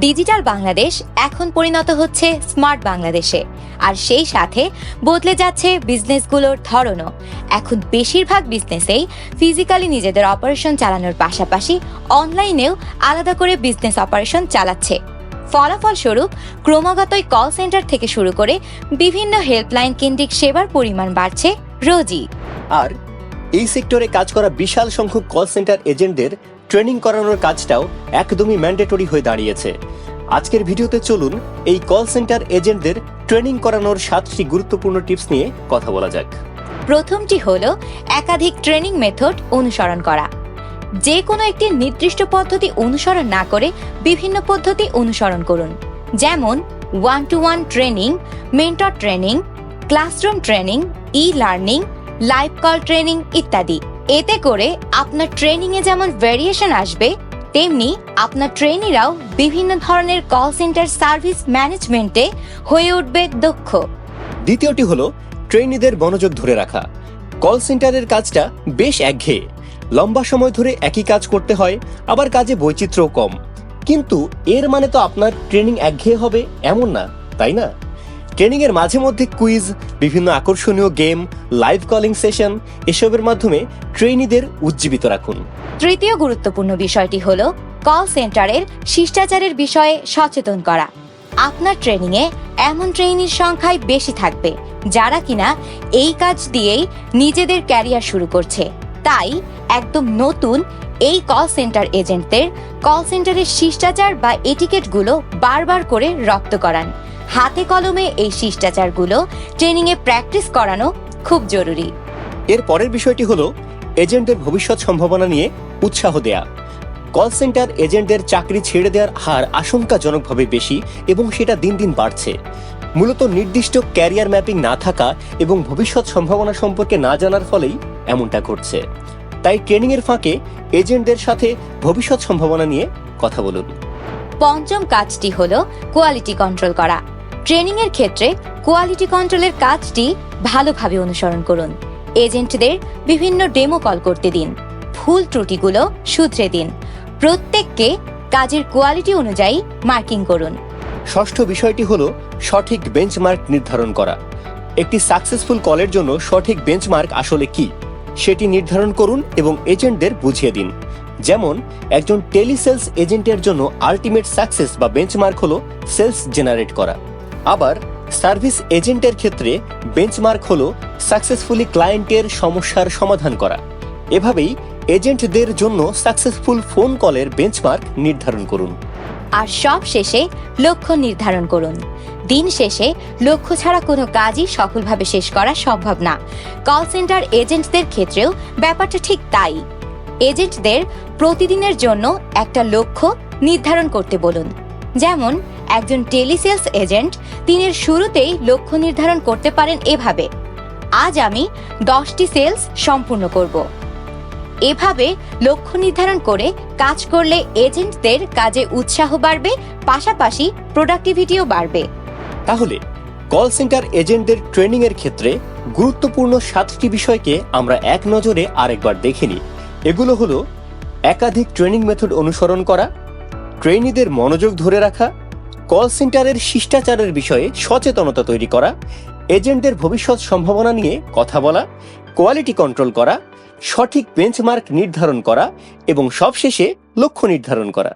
Digital Bangladesh এখন পরিণত হচ্ছে স্মার্ট বাংলাদেশে, আর সেই সাথে বদলে যাচ্ছে বিজনেসগুলোর ধরনও। এখন বেশিরভাগ বিজনেসেই ফিজিক্যালি নিজেদের অপারেশন চালানোর পাশাপাশি অনলাইনেও আলাদা করে বিজনেস অপারেশন চালাচ্ছে। ফলাফলস্বরূপ ক্রমাগতই কল সেন্টার থেকে শুরু করে বিভিন্ন হেল্পলাইন কেন্দ্রিক সেবার পরিমাণ বাড়ছে রোজই। আর এই সেক্টরে কাজ করা বিশাল সংখ্যক কল সেন্টার এজেন্টদের ট্রেনিং করানোর কাজটাও একদমই ম্যান্ডেটরি হয়ে দাঁড়িয়েছে। আজকের ভিডিওতে চলুন এই কল সেন্টার এজেন্টদের ট্রেনিং করানোর 7টি গুরুত্বপূর্ণ টিপস নিয়ে কথা বলা যাক। প্রথমটি হলো একাধিক ট্রেনিং মেথড অনুসরণ করা। যে কোনো একটি নির্দিষ্ট পদ্ধতি অনুসরণ না করে বিভিন্ন পদ্ধতি অনুসরণ করুন, যেমন 1-to-1 training, mentor training, classroom training, e-learning, live call training ইত্যাদি। এতে করে আপনার ট্রেনিংয়ে যেমন ভেরিয়েশন আসবে, তেমনি আপনার ট্রেনিরাও বিভিন্ন ধরনের কল সেন্টার সার্ভিস ম্যানেজমেন্টে হয়ে উঠবে দক্ষ। দ্বিতীয়টি হলো ট্রেনিদের মনোযোগ ধরে রাখা। কল সেন্টারের কাজটা বেশ একঘেয়ে, লম্বা সময় ধরে একই কাজ করতে হয়, আবার কাজে বৈচিত্র্য কম। কিন্তু এর মানে তো আপনার ট্রেনিং একঘেয়ে হবে এমন না, তাই না? ট্রেনিং এর মাঝে মধ্যে কুইজ, বিভিন্ন আকর্ষণীয় গেম, লাইভ কলিং সেশন এসবের মাধ্যমে ট্রেনিদের উজ্জীবিত রাখুন। তৃতীয় গুরুত্বপূর্ণ বিষয়টি হলো কল সেন্টারের শিষ্টাচারের বিষয়ে সচেতন করা। আপনার ট্রেনিংয়ে এমন ট্রেনির সংখ্যাই বেশি থাকবে যারা কিনা এই কাজ দিয়েই নিজেদের ক্যারিয়ার শুরু করছে। তাই একদম নতুন এই কল সেন্টার এজেন্টদের কল সেন্টারের শিষ্টাচার বা এটিকেটগুলো বারবার করে রপ্ত করান। হাতে কলমে এই শিষ্টাচারগুলো ট্রেনিংয়ে প্র্যাকটিস করানো খুব জরুরি। এর পরের বিষয়টি হলো এজেন্টদের ভবিষ্যৎ সম্ভাবনা নিয়ে উৎসাহ দেয়া। কল সেন্টার এজেন্টদের চাকরি ছেড়ে দেওয়ার হার আশঙ্কাজনকভাবে বেশি এবং সেটা দিন দিন বাড়ছে। মূলত নির্দিষ্ট ক্যারিয়ার ম্যাপিং না থাকা এবং ভবিষ্যৎ সম্ভাবনা সম্পর্কে না জানার ফলেই এমনটা ঘটছে। তাই ট্রেনিং এর ফাঁকে এজেন্টদের সাথে ভবিষ্যৎ সম্ভাবনা নিয়ে কথা বলুন। পঞ্চম কাজটি হলো কোয়ালিটি কন্ট্রোল করা। ট্রেনিং এর ক্ষেত্রে কোয়ালিটি কন্ট্রোলের কাজটি ভালোভাবে অনুসরণ করুন। এজেন্টদের বিভিন্ন ডেমো কল করতে দিন, ভুল ত্রুটিগুলো শুধরে দিন, প্রত্যেককে কাজের কোয়ালিটি অনুযায়ী মার্কিং করুন। ষষ্ঠ বিষয়টি হলো সঠিক বেঞ্চমার্ক নির্ধারণ করা। একটি সাকসেসফুল কলের জন্য সঠিক বেঞ্চমার্ক আসলে কি সেটি নির্ধারণ করুন এবং এজেন্টদের বুঝিয়ে দিন। যেমন একজন টেলিসেলস এজেন্টের জন্য আলটিমেট সাকসেস বা বেঞ্চমার্ক হলো সেলস জেনারেট করা। আবার সার্ভিস এজেন্টের ক্ষেত্রে বেঞ্চমার্ক হলো সাকসেসফুলি ক্লায়েন্টের সমস্যার সমাধান করা। এভাবেই এজেন্টদের জন্য সাকসেসফুল ফোন কলের বেঞ্চমার্ক নির্ধারণ করুন। আর সব শেষে লক্ষ্য নির্ধারণ করুন। দিন শেষে লক্ষ্য ছাড়া কোনো কাজই সফলভাবে শেষ করা সম্ভব না। কল সেন্টার এজেন্টদের ক্ষেত্রেও ব্যাপারটা ঠিক তাই। এজেন্টদের প্রতিদিনের জন্য একটা লক্ষ্য নির্ধারণ করতে বলুন। যেমন একজন টেলিসেলস এজেন্ট দিনের শুরুতেই লক্ষ্য নির্ধারণ করতে পারেন এভাবে: আজ আমি 10টি সেলস সম্পূর্ণ করব। এভাবে লক্ষ্য নির্ধারণ করে কাজ করলে এজেন্টদের কাজে উৎসাহ বাড়বে, পাশাপাশি প্রোডাক্টিভিটিও বাড়বে। তাহলে কল সেন্টার এজেন্টদের ট্রেনিং এর ক্ষেত্রে গুরুত্বপূর্ণ 7টি বিষয়কে আমরা এক নজরে আরেকবার দেখে নিই। এগুলো হলো একাধিক ট্রেনিং মেথড অনুসরণ করা, ট্রেনিদের মনোযোগ ধরে রাখা, কল সেন্টারের শিষ্টাচারের বিষয়ে সচেতনতা তৈরি করা, এজেন্টদের ভবিষ্যৎ সম্ভাবনা নিয়ে কথা বলা, কোয়ালিটি কন্ট্রোল করা, সঠিক বেঞ্চমার্ক নির্ধারণ করা এবং সবশেষে লক্ষ্য নির্ধারণ করা।